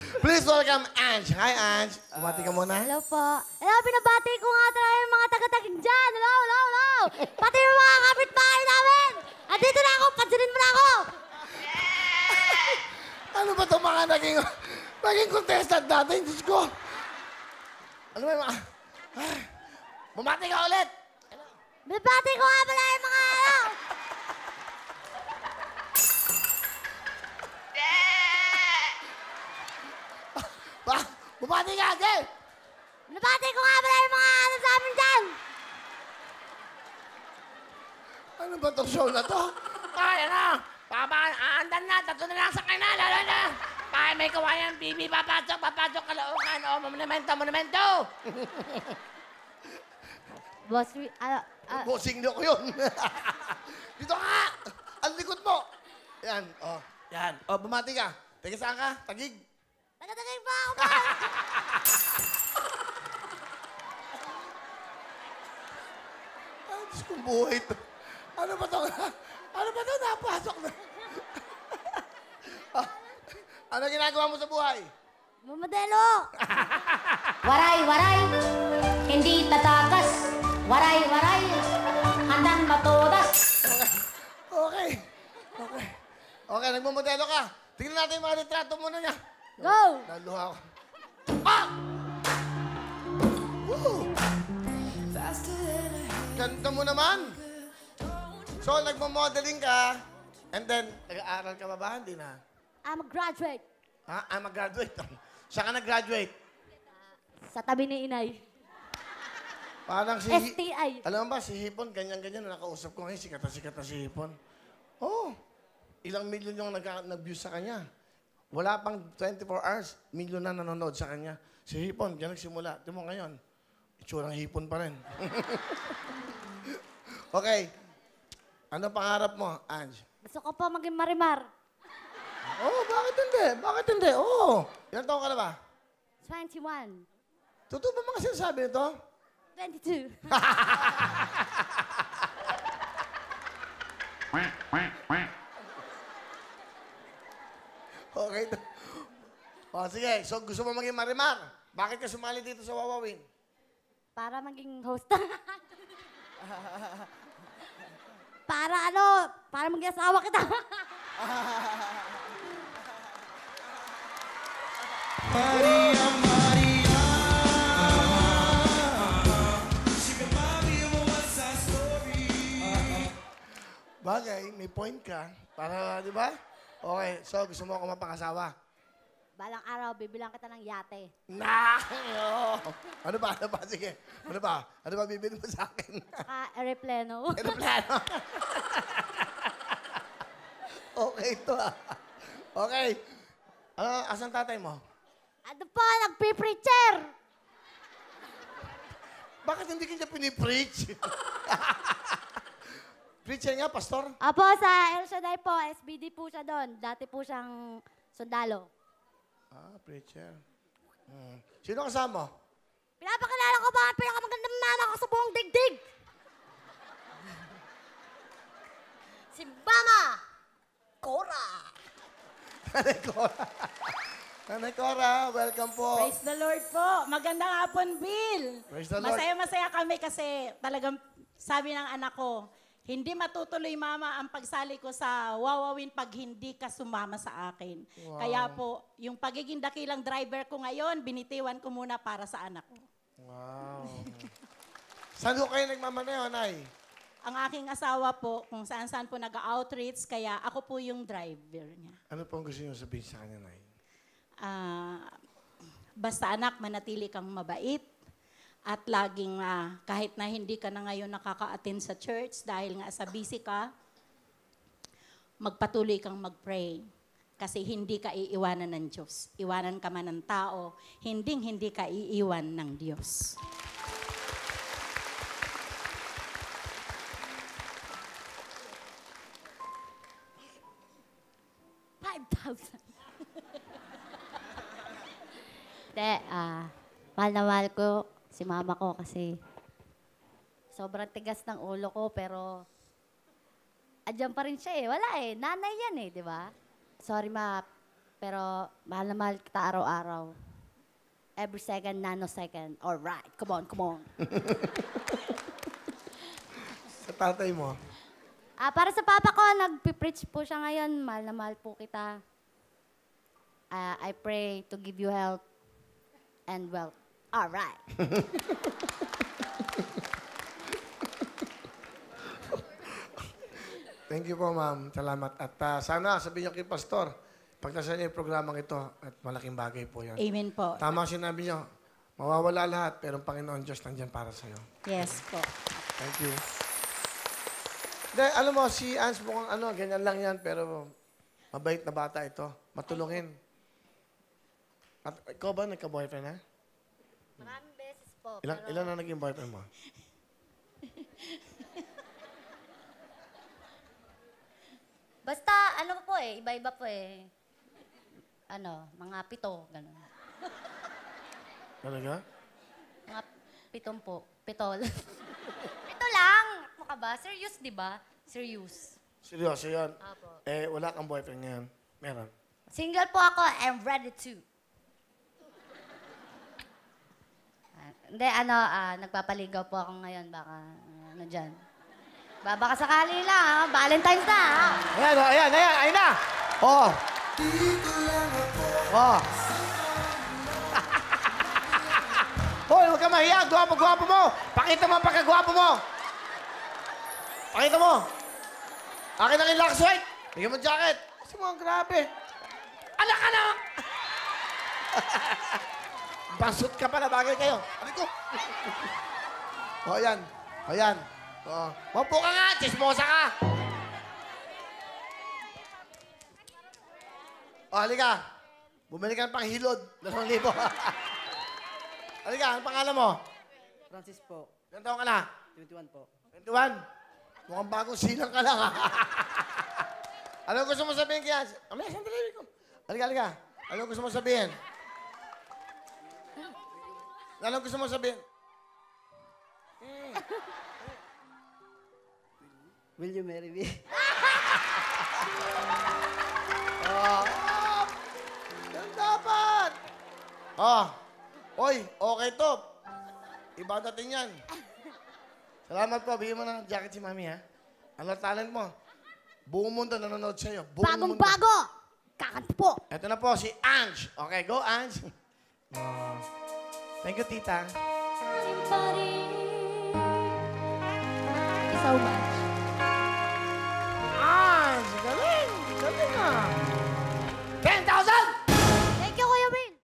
Please welcome Ange. Hi, Ange. Bumati ka muna. Hello po. Hello, binabati ko nga talaga yung mga taga-tagig dyan. Hello, hello, hello. Pati yung mga kapitbahay namin. Andito na ako, pansinin mo na ako. Ano ba itong mga naging contestant natin? Diyos ko. Ano ba yung mga... Ay, bumati ka ulit. Binabati ko nga pala yung mga ano. Bumati ka, Ate. Binabati ko nga pala yung mga ano sa amin dyan. Ano ba itong show na to? Ay, ano? Aandan na, tatlo na lang sa kanya, lalo na. Ay, may kawayan, bibi, papasok, kalaukan, o, monumento. Boss, Bossing niyo ko yun. Dito ka! Ang likod mo! Yan, oh. Yan. Oh, bumati ka. Taga saan ka? Tagig. taga-tagig pa ako ba? Ay, Diyos kong buhay ito. Ano ba ito? Ano ba ito? Napasok na. Ah, ano ginagawa mo sa buhay? Mamadelo. Waray, waray, hindi tatakas. Waray, waray, handang matodas. Okay. Okay. Okay, nagmamodelo ka. Tingnan natin yung mga litrato muna niya. Go. Naluha ako. Ah! Woo! Ganda mo naman. So, nagmamodeling ka, and then, nag-aaral ka ba ba? Hindi na. I'm a graduate. Ha? I'm a graduate. Saan ka nag-graduate? Sa tabi ni Inay. Parang si... STI. Alam mo ba, si Hipon, ganyan-ganyan, nakausap ko ngayon, sikat na si Hipon. Oh, ilang milyon yung nag-view sa kanya. Wala pang 24 hours, milyon na nanonood sa kanya. Si Hipon, diyan nagsimula. Tingnan mo ngayon, itsurang Hipon pa rin. Okay. Ano pangarap mo, Ange? Gusto ko po maging marimar. Oh, bakit hindi? Bakit hindi? Oh, ilang taon ka na ba? 21. Totoo ba mga sinasabi nito? 22. Okay. Oh, sige. So, gusto mo maging marimar. Bakit ka sumali dito sa Wawawin? Para maging host. Para ano? Para maging asawa kita. Maria, Maria. Bagay, may point ka. Para, di ba? Okay, so gusto mo ako mapangasawa? Balang araw, bibilang kita ng yate. Nah! Ano ba? Ano ba? Sige. Ano ba? Ano ba bibili mo sa akin? Saka aeroplano. Aeroplano. Okay ito ah. Okay. Asan tatay mo? Ano po, nagpipreacher. Bakit hindi kanya pinipreach? Preacher nga, pastor? Apo, sa El Shaddai po, SBD po siya doon. Dati po siyang sundalo. Ah, preacher. Sino kasama? Pinapakilala ko ba ang pinakamagandang mama ko sa buong digdig? Si Mama Cora. Nanay Cora. Nanay Cora, welcome po. Praise the Lord po. Magandang hapon, Bill. Praise the Lord. Masaya-masaya kami kasi talagang sabi ng anak ko, hindi matutuloy, Mama, ang pagsali ko sa Wawawin pag hindi ka sumama sa akin. Wow. Kaya po, yung pagiging dakilang driver ko ngayon, binitiwan ko muna para sa anak ko. Wow. Saan ko kayo nagmamaneho, Nay? Ang aking asawa po, kung saan-saan po nag-outreach, kaya ako po yung driver niya. Ano pong gusto niyo sabihin sa kanya, Nay? Basta anak, manatili kang mabait. At laging, kahit na hindi ka na ngayon nakaka-attend sa church dahil nga sa busy ka, magpatuloy kang mag-pray. Kasi hindi ka iiwanan ng Diyos. Iwanan ka man ng tao, hindi ka iiwan ng Diyos. Hindi, mahal na mahal ko si mama ko kasi sobrang tigas ng ulo ko pero andyan pa rin siya eh. Wala eh. Nanay yan eh, di ba? Sorry ma, Pero mahal na mahal kita araw-araw. Every second, nanosecond. Alright, come on, come on. Sa tatay mo. Para sa papa ko, nagpipreach po siya ngayon. Mahal na mahal po kita. I pray to give you health and wealth. Alright. Thank you po, ma'am. Salamat. At sana sabihin niyo kay Pastor, pagtasan niyo yung programang ito at malaking bagay po yan. Amen po. Tama ang sinabi niyo. Mawawala lahat, pero ang Panginoon Diyos nandyan para sa'yo. Yes po. Thank you. Dahil, alam mo, si Ans mukhang ganyan lang yan, pero mabait na bata ito. Matulungin. At ikaw ba nagka-boyfriend, ha? Maraming beses po. Ilan na naging boyfriend mo? Basta, ano po iba-iba po mga 7, gano'n. Talaga? Mga 7 po. 7. 7 lang! Ano ka ba? Serious, di ba? Serious. Seryoso yan? Apo. Wala kang boyfriend ngayon. Meron. Single po ako. I'm ready to. Hindi, nagpapaligaw po ako ngayon. Baka, dyan. Baka sakali lang, Valentine's na, ha? Ayan, ayun na! Oh! Oh! Hoy, huwag ka mahiya. Gwapo-gwapo mo. Pakita mo ang pagkagwapo mo. Pakita mo. Akin ang relax white. Bigyan mo jacket. Kasi mo, grabe. Anak ka na! Basot ka pa na bagay kayo. Ano ko? O, yan. O, yan. O. Mapo ka nga, chismosa ka! O, halika. Bumili ka ng panghilod. 2,000. Halika, ang pangalan mo? Francis po. Ilan taon ka na? 21 po. 21? Mukhang bagong silang ka lang, ha? Ano gusto mo sabihin kaya? Amaya, sandali ko. Halika. Ano gusto mo sabihin? Ano gusto mo sabihin? Will you marry me? Yan dapat! Oy, okay to. Iba dating yan. Salamat po. Bigyan mo ng jacket si Mami, ha? Ano talent mo? Buong mundo nanonood sa'yo. Buong mundo. Bagong-bago! Kakanta po! Ito na po, si Ange. Okay, go, Ange. Thank you, tita. Thank you so much. Ange, galing. Galing, ah. 10,000!